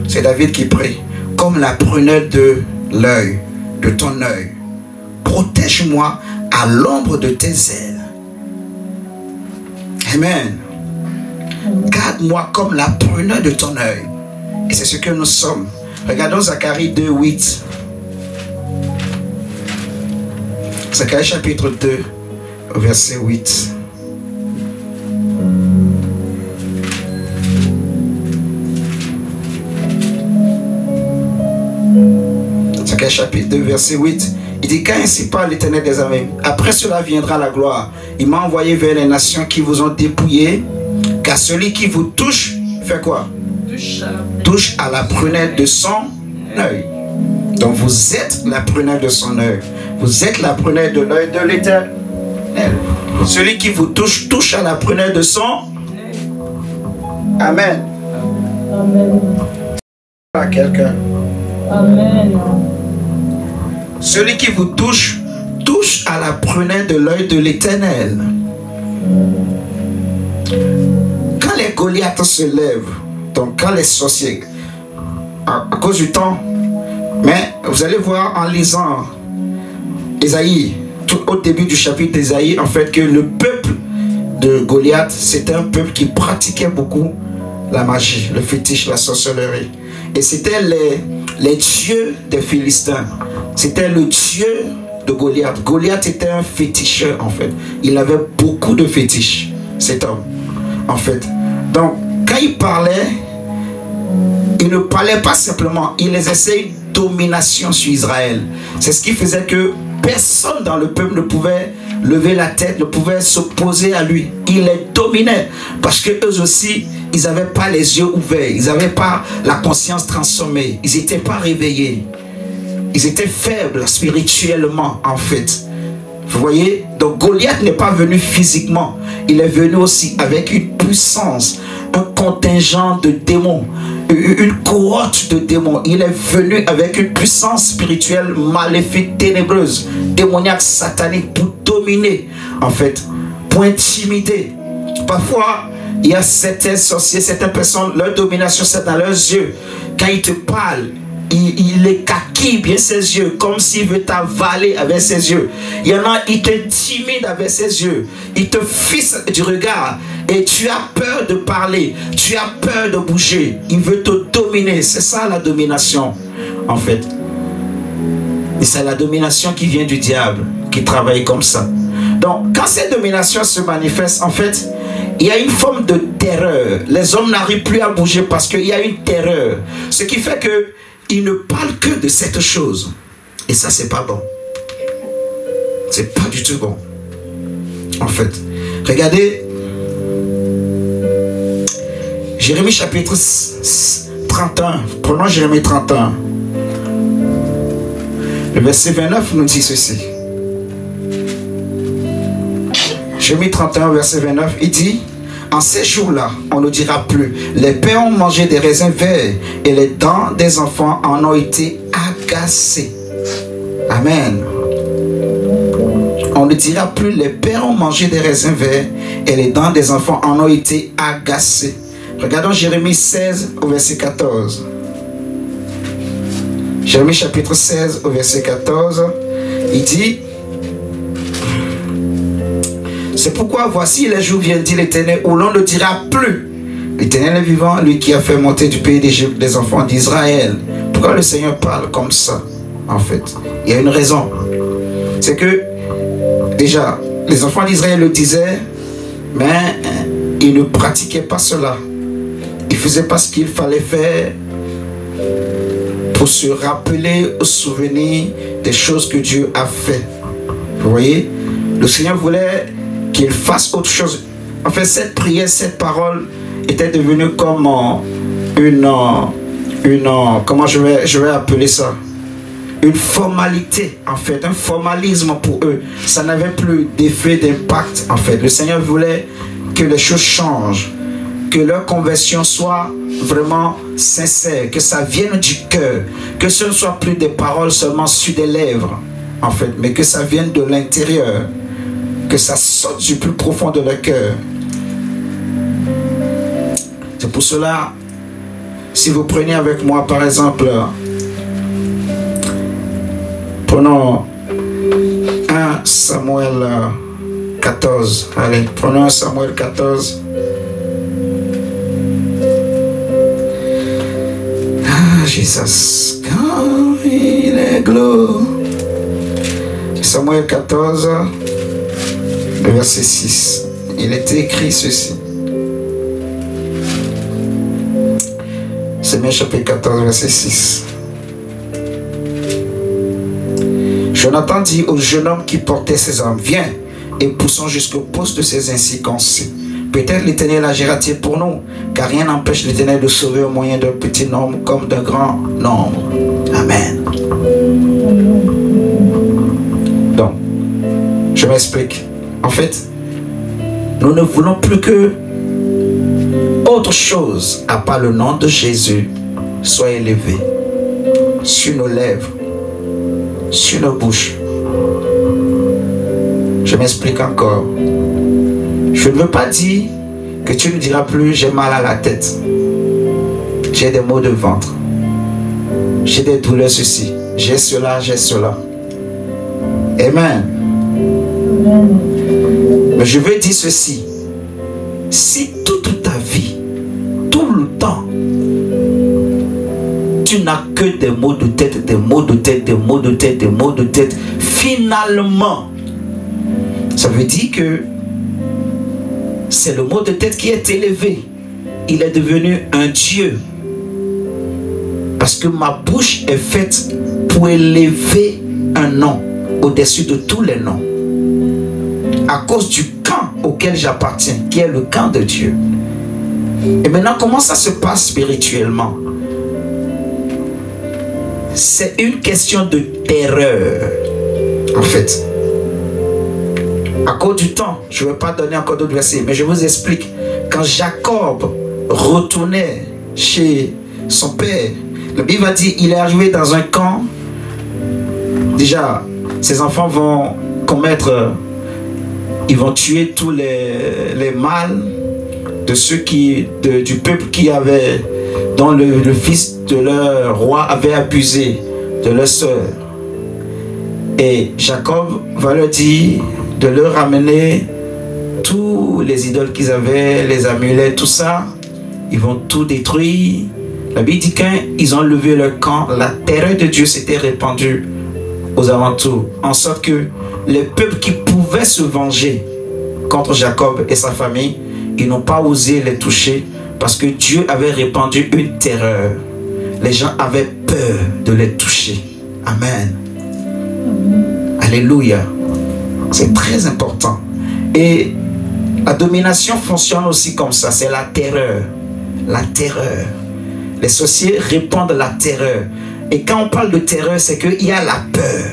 S1: c'est David qui prie, comme la prunelle de l'œil, de ton œil. Protège-moi à l'ombre de tes ailes. Amen. Garde-moi comme la prunelle de ton œil. Et c'est ce que nous sommes. Regardons Zacharie 2, 8. Zacharie chapitre 2, verset 8. Zacharie chapitre 2, verset 8. Il dit, car ainsi parle l'Éternel des armées. Après cela viendra la gloire. Il m'a envoyé vers les nations qui vous ont dépouillé. Car celui qui vous touche, fait quoi? Touche à la prunelle de son œil. Donc vous êtes la prunelle de son œil. Vous êtes la prunelle de l'œil de l'Éternel. Celui qui vous touche, touche à la prunelle de son. Amen.
S3: Amen.
S1: À quelqu'un.
S3: Amen.
S1: Celui qui vous touche, touche à la prunelle de l'œil de l'Éternel. Quand les Goliaths se lèvent, donc quand les sorciers, à cause du temps, mais vous allez voir en lisant Ésaïe, tout au début du chapitre d'Ésaïe, en fait, que le peuple de Goliath, c'était un peuple qui pratiquait beaucoup la magie, le fétiche, la sorcellerie. Et c'était les dieux des Philistins. C'était le dieu de Goliath. Goliath était un féticheur, en fait. Il avait beaucoup de fétiches, cet homme, en fait. Donc, quand il parlait, il ne parlait pas simplement, il exerçait une domination sur Israël. C'est ce qui faisait que personne dans le peuple ne pouvait lever la tête, ne pouvait s'opposer à lui. Il les dominait parce que eux aussi, ils n'avaient pas les yeux ouverts, ils n'avaient pas la conscience transformée, ils n'étaient pas réveillés. Ils étaient faibles spirituellement, en fait. Vous voyez? Donc Goliath n'est pas venu physiquement, il est venu aussi avec une puissance, un contingent de démons, une cohorte de démons. Il est venu avec une puissance spirituelle maléfique, ténébreuse, démoniaque, satanique, pour dominer, en fait, pour intimider. Parfois, il y a certains sorciers, certaines personnes, leur domination, c'est dans leurs yeux. Quand ils te parlent, il écaquille bien ses yeux, comme s'il veut t'avaler avec ses yeux. Il y en a, il t'intimide avec ses yeux. Il te fixe du regard. Et tu as peur de parler. Tu as peur de bouger. Il veut te dominer. C'est ça la domination, en fait. Et c'est la domination qui vient du diable, qui travaille comme ça. Donc, quand cette domination se manifeste, en fait, il y a une forme de terreur. Les hommes n'arrivent plus à bouger parce qu'il y a une terreur. Ce qui fait que il ne parle que de cette chose. Et ça, c'est pas bon. C'est pas du tout bon. En fait. Regardez. Jérémie chapitre 31. Prenons Jérémie 31. Le verset 29 nous dit ceci. Jérémie 31, verset 29. Il dit: en ces jours-là, on ne dira plus, les pères ont mangé des raisins verts et les dents des enfants en ont été agacées. Amen. On ne dira plus, les pères ont mangé des raisins verts et les dents des enfants en ont été agacées. Regardons Jérémie 16 au verset 14. Jérémie chapitre 16 au verset 14. Il dit: c'est pourquoi voici les jours viennent, dit l'Éternel, où l'on ne dira plus, l'Éternel est vivant, lui qui a fait monter du pays d'Égypte des enfants d'Israël. Pourquoi le Seigneur parle comme ça? En fait, il y a une raison. C'est que déjà, les enfants d'Israël le disaient, mais ils ne pratiquaient pas cela. Ils ne faisaient pas ce qu'il fallait faire pour se rappeler au souvenir des choses que Dieu a fait. Vous voyez? Le Seigneur voulait qu'il fasse autre chose. En fait, cette prière, cette parole était devenue comme comment je vais appeler ça? Une formalité, en fait, un formalisme pour eux. Ça n'avait plus d'effet, d'impact, en fait. Le Seigneur voulait que les choses changent, que leur conversion soit vraiment sincère, que ça vienne du cœur, que ce ne soit plus des paroles seulement sur des lèvres, en fait, mais que ça vienne de l'intérieur, que ça sorte du plus profond de leur cœur. C'est pour cela, si vous prenez avec moi, par exemple, prenons 1 Samuel 14. Allez, prenons 1 Samuel 14. Ah, Jésus, quand il est glorieux. Samuel 14. Le verset 6, il était écrit ceci. Samuel chapitre 14, verset 6. Jonathan dit au jeune homme qui portait ses armes: viens et poussons jusqu'au poste de ces incirconcis. Peut-être l'Éternel agira-t-il pour nous, car rien n'empêche l'Éternel de sauver au moyen d'un petit nombre comme d'un grand nombre. Amen. m'explique. En fait, nous ne voulons plus que autre chose, à part le nom de Jésus, soit élevé sur nos lèvres, sur nos bouches. Je m'explique encore. Je ne veux pas dire que tu ne diras plus j'ai mal à la tête, j'ai des maux de ventre, j'ai des douleurs ceci, j'ai cela, j'ai cela. Amen. Mais je veux dire ceci. Si toute ta vie, tout le temps, tu n'as que des maux de tête, des maux de tête, des maux de tête, des maux de tête, finalement, ça veut dire que c'est le mot de tête qui est élevé. Il est devenu un Dieu. Parce que ma bouche est faite pour élever un nom au-dessus de tous les noms. À cause du camp auquel j'appartiens, qui est le camp de Dieu. Et maintenant, comment ça se passe spirituellement? C'est une question de terreur, en fait. À cause du temps, je ne vais pas donner encore d'autres versets, mais je vous explique. Quand Jacob retournait chez son père, la Bible va dire, il est arrivé dans un camp. Déjà, ses enfants vont commettre, ils vont tuer tous les mâles de ceux du peuple qui avait, dont le fils de leur roi avait abusé de leur soeur. Et Jacob va leur dire de leur ramener tous les idoles qu'ils avaient, les amulets, tout ça. Ils vont tout détruire. La Bible dit qu'ils ont levé leur camp, la terreur de Dieu s'était répandue aux alentours, en sorte que les peuples qui pouvaient se venger contre Jacob et sa famille, ils n'ont pas osé les toucher parce que Dieu avait répandu une terreur. Les gens avaient peur de les toucher. Amen. Alléluia. C'est très important. Et la domination fonctionne aussi comme ça. C'est la terreur. La terreur. Les sorciers répandent la terreur. Et quand on parle de terreur, c'est qu'il y a la peur.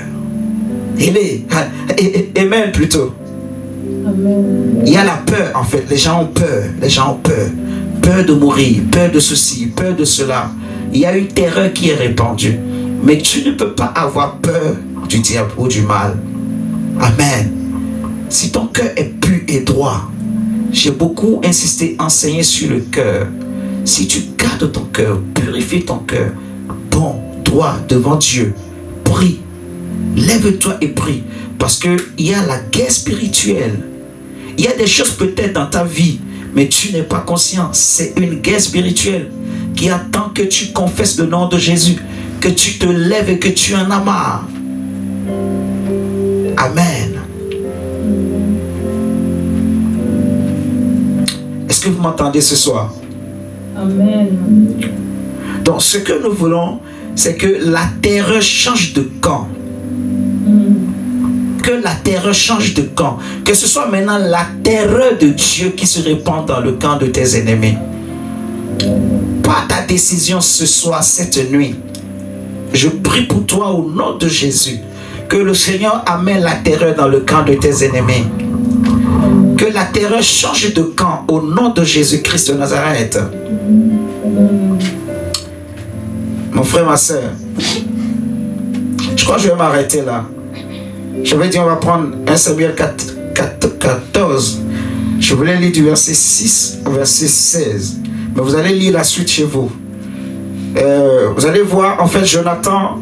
S1: Amen plutôt. Amen. Il y a la peur en fait. Les gens ont peur. Les gens ont peur. Peur de mourir. Peur de ceci. Peur de cela. Il y a une terreur qui est répandue. Mais tu ne peux pas avoir peur du diable ou du mal. Amen. Si ton cœur est pur et droit, j'ai beaucoup insisté, enseigné sur le cœur. Si tu gardes ton cœur, purifie ton cœur, bon, droit devant Dieu, prie. Lève-toi et prie. Parce qu'il y a la guerre spirituelle. Il y a des choses peut-être dans ta vie, mais tu n'es pas conscient. C'est une guerre spirituelle qui attend que tu confesses le nom de Jésus, que tu te lèves et que tu en as marre. Amen. Est-ce que vous m'entendez ce soir?
S3: Amen.
S1: Donc ce que nous voulons, c'est que la terreur change de camp. Que la terreur change de camp. Que ce soit maintenant la terreur de Dieu qui se répand dans le camp de tes ennemis. Pas ta décision ce soir, cette nuit. Je prie pour toi au nom de Jésus. Que le Seigneur amène la terreur dans le camp de tes ennemis. Que la terreur change de camp au nom de Jésus-Christ de Nazareth. Mon frère, ma soeur, je crois que je vais m'arrêter là. Je vais dire, on va prendre 1 Samuel 14. Je voulais lire du verset 6 au verset 16. Mais vous allez lire la suite chez vous. Vous allez voir, en fait, Jonathan,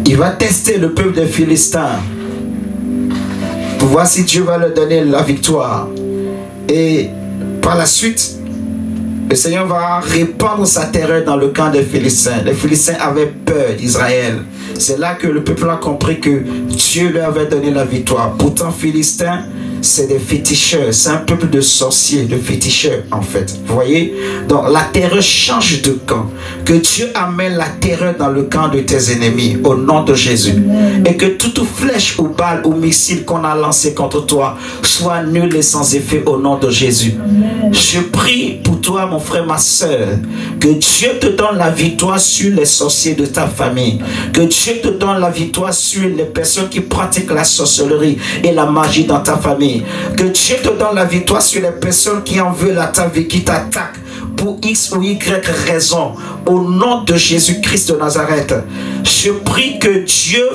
S1: il va tester le peuple des Philistins pour voir si Dieu va leur donner la victoire. Et par la suite, le Seigneur va répandre sa terreur dans le camp des Philistins. Les Philistins avaient peur d'Israël. C'est là que le peuple a compris que Dieu leur avait donné la victoire. Pourtant, Philistins, c'est des féticheurs, c'est un peuple de sorciers, de féticheurs en fait. Vous voyez? Donc la terreur change de camp. Que Dieu amène la terreur dans le camp de tes ennemis au nom de Jésus. Et que toute flèche ou balle ou missile qu'on a lancé contre toi soit nulle et sans effet au nom de Jésus. Je prie pour toi mon frère, ma soeur, que Dieu te donne la victoire sur les sorciers de ta famille. Que Dieu te donne la victoire sur les personnes qui pratiquent la sorcellerie et la magie dans ta famille. Que Dieu te donne la victoire sur les personnes qui en veulent à ta vie, qui t'attaquent pour X ou Y raison. Au nom de Jésus-Christ de Nazareth, je prie que Dieu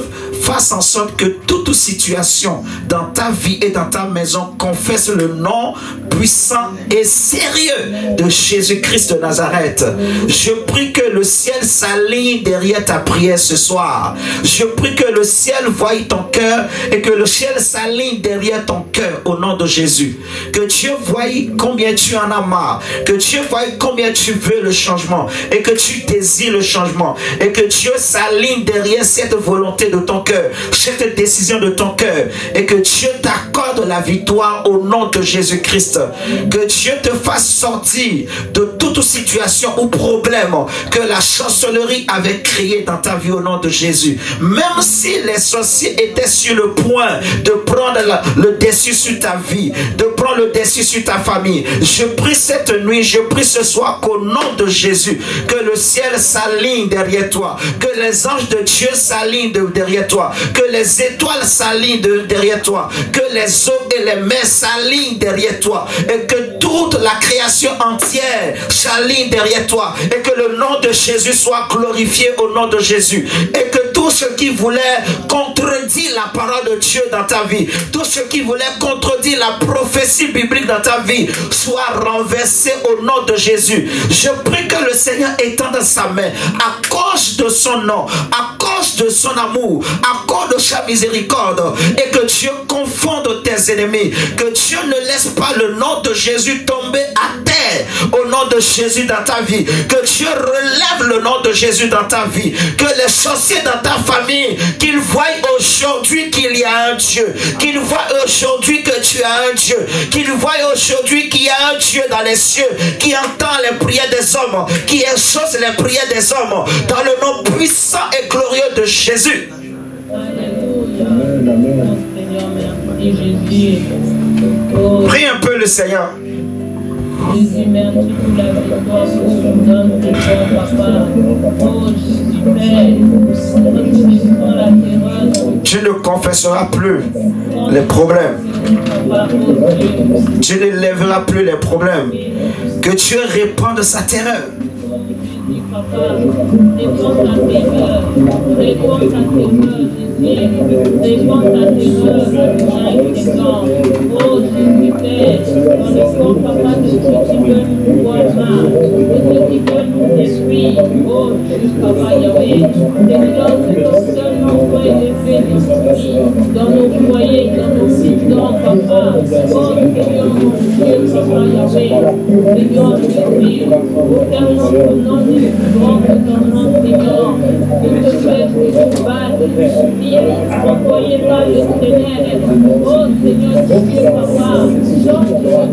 S1: fasse en sorte que toute situation dans ta vie et dans ta maison confesse le nom puissant et sérieux de Jésus-Christ de Nazareth. Je prie que le ciel s'aligne derrière ta prière ce soir. Je prie que le ciel voie ton cœur et que le ciel s'aligne derrière ton cœur au nom de Jésus. Que Dieu voie combien tu en as marre. Que Dieu voie combien tu veux le changement et que tu désires le changement. Et que Dieu s'aligne derrière cette volonté de ton cœur, cette décision de ton cœur. Et que Dieu t'accorde la victoire au nom de Jésus-Christ. Que Dieu te fasse sortir de toute situation ou problème que la chancellerie avait créé dans ta vie au nom de Jésus. Même si les sorciers étaient sur le point de prendre le dessus sur ta vie, de prendre le dessus sur ta famille, je prie cette nuit, je prie ce soir qu'au nom de Jésus, que le ciel s'aligne derrière toi, que les anges de Dieu s'alignent derrière toi, que les étoiles s'alignent derrière toi, que les eaux et les mers s'alignent derrière toi, et que toute la création entière s'aligne derrière toi, et que le nom de Jésus soit glorifié au nom de Jésus, et que tout ce qui voulait contredire la parole de Dieu dans ta vie, tout ce qui voulait contredire la prophétie biblique dans ta vie, soit renversé au nom de Jésus. Je prie que le Seigneur étende sa main à cause de son nom, à cause de son amour, à cause de sa miséricorde, et que Dieu confonde tes ennemis, que Dieu ne laisse pas le nom de Jésus tomber à terre au nom de Jésus dans ta vie, que Dieu relève le nom de Jésus dans ta vie, que les sorciers dans ta famille, qu'ils voient aujourd'hui qu'il y a un Dieu, qu'ils voient aujourd'hui que tu as un Dieu, qu'ils voient aujourd'hui qu'il y a un Dieu dans les cieux qui entend les prières des hommes, qui exauce les prières des hommes dans le nom puissant et glorieux de Jésus. Prie un peu le Seigneur.
S3: Jésus, merci pour la victoire que tu nous donnes, papa. Oh, Jésus, Père,
S1: tu ne confesseras plus les problèmes. Tu ne lèveras plus les problèmes. Que Dieu réponde sa terreur.
S3: dans nos foyers, dans nos maisons, papa. Oh, Seigneur, mon Dieu, papa, Yahweh. Seigneur, Jésus, au tellement de nom du plus grand que ton nom, Seigneur. Que te fais que tu battes, que tu supplies, envoyez par le Seigneur. Oh, Seigneur, Dieu, papa, change de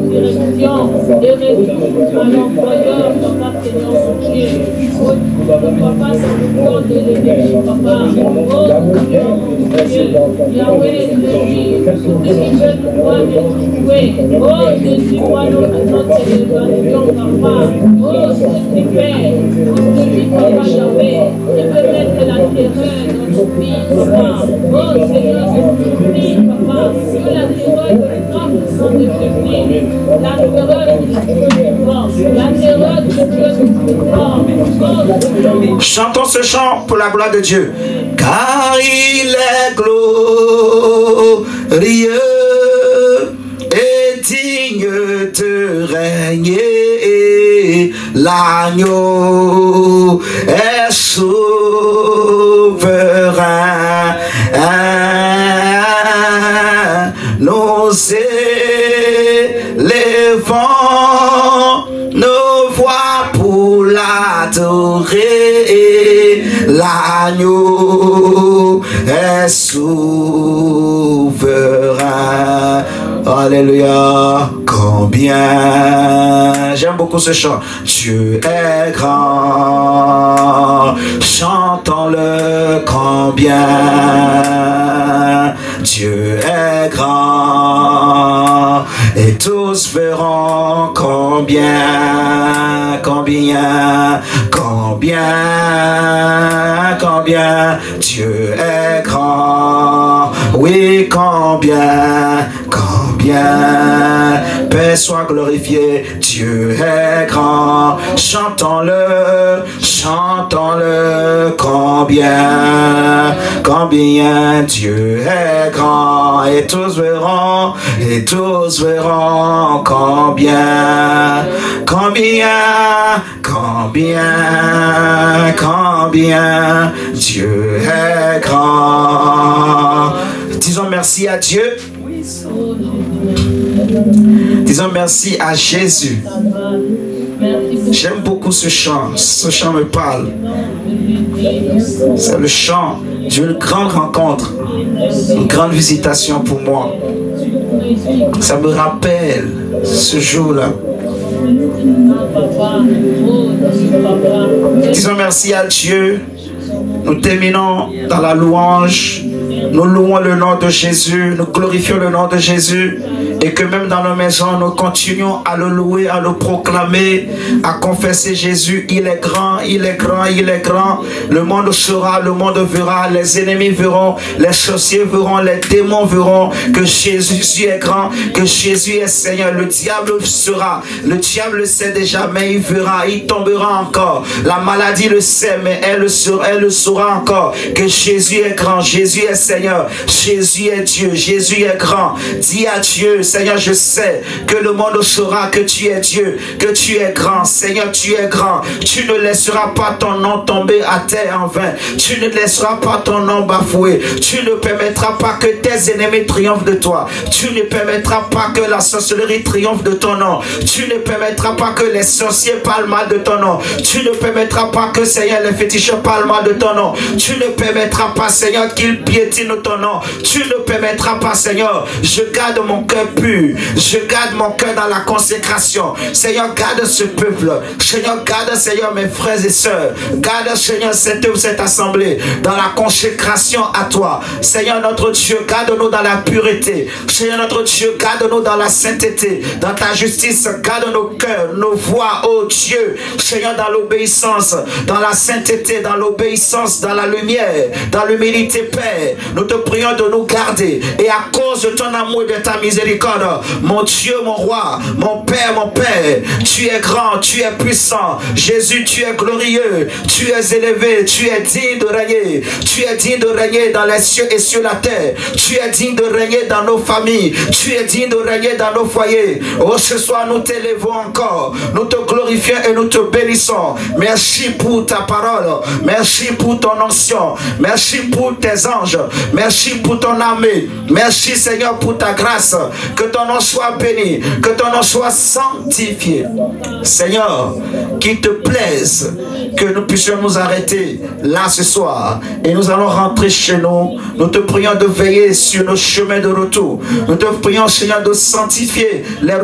S3: direction et réduis à l'employeur, papa, Seigneur, mon Dieu. Oh, papa, dans le corps de l'ennemi, papa. Oh, Seigneur, mon Dieu. Yahweh, Jésus, tout ce qui veut nous voir échouer. Oh, Jésus, vois notre élévation, papa. Oh, Jésus, Père, tout ce qui, papa, Yahweh, qui peut mettre la terreur dans nos vies, papa. Oh, Seigneur, je prie, papa, que la terreur de l'homme de Jésus, la terreur de Dieu, la terreur de Dieu, oh,
S1: chantons ce chant pour la gloire de Dieu. Car il est glorieux et digne de régner. L'agneau est souverain. Nous élevons nos voix pour l'adorer. L'agneau est souverain. Alléluia. Combien, j'aime beaucoup ce chant. Dieu est grand, chantons-le. Combien Dieu est grand, et tous verront combien Dieu est grand. Oui, combien Père soit glorifié, Dieu est grand. Chantons-le, combien Dieu est grand. Et tous verront combien Dieu est grand. Disons merci à Dieu. Disons merci à Jésus. J'aime beaucoup ce chant. Ce chant me parle. C'est le chant d'une grande rencontre, une grande visitation pour moi. Ça me rappelle ce jour-là. Disons merci à Dieu. Nous terminons dans la louange. Nous louons le nom de Jésus, nous glorifions le nom de Jésus, et que même dans nos maisons, nous continuons à le louer, à le proclamer, à confesser Jésus. Il est grand, il est grand, il est grand. Le monde saura, le monde verra, les ennemis verront, les sorciers verront, les démons verront que Jésus est grand, que Jésus est Seigneur. Le diable sera, le diable le sait déjà, mais il verra, il tombera encore. La maladie le sait, mais elle le saura encore, que Jésus est grand, Jésus est Seigneur, Jésus est Dieu, Jésus est grand. Dis à Dieu, Seigneur, je sais que le monde saura que tu es Dieu, que tu es grand. Seigneur, tu es grand. Tu ne laisseras pas ton nom tomber à terre en vain. Tu ne laisseras pas ton nom bafoué. Tu ne permettras pas que tes ennemis triomphent de toi. Tu ne permettras pas que la sorcellerie triomphe de ton nom. Tu ne permettras pas que les sorciers parlent mal de ton nom. Tu ne permettras pas que, Seigneur, les féticheurs parlent mal de ton nom. Tu ne permettras pas, Seigneur, qu'ils piétinent ton nom. Tu ne permettras pas, Seigneur. Je garde mon cœur pur. Je garde mon cœur dans la consécration. Seigneur, garde ce peuple. Seigneur, garde, Seigneur, mes frères et sœurs. Garde, Seigneur, cette assemblée dans la consécration à toi. Seigneur, notre Dieu, garde-nous dans la pureté. Seigneur, notre Dieu, garde-nous dans la sainteté. Dans ta justice, garde nos cœurs, nos voix, oh Dieu. Seigneur, dans l'obéissance, dans la sainteté, dans l'obéissance, dans la lumière, dans l'humilité, Père. Nous te prions de nous garder. Et à cause de ton amour et de ta miséricorde, mon Dieu, mon roi, mon Père, tu es grand, tu es puissant. Jésus, tu es glorieux, tu es élevé, tu es digne de régner. Tu es digne de régner dans les cieux et sur la terre. Tu es digne de régner dans nos familles. Tu es digne de régner dans nos foyers. Oh, ce soir, nous t'élevons encore. Nous te glorifions et nous te bénissons. Merci pour ta parole. Merci pour ton onction. Merci pour tes anges. Merci pour ton armée. Merci, Seigneur, pour ta grâce. Que ton nom soit béni. Que ton nom soit sanctifié. Seigneur, qu'il te plaise que nous puissions nous arrêter là ce soir. Et nous allons rentrer chez nous. Nous te prions de veiller sur nos chemins de retour. Nous te prions, Seigneur, de sanctifier les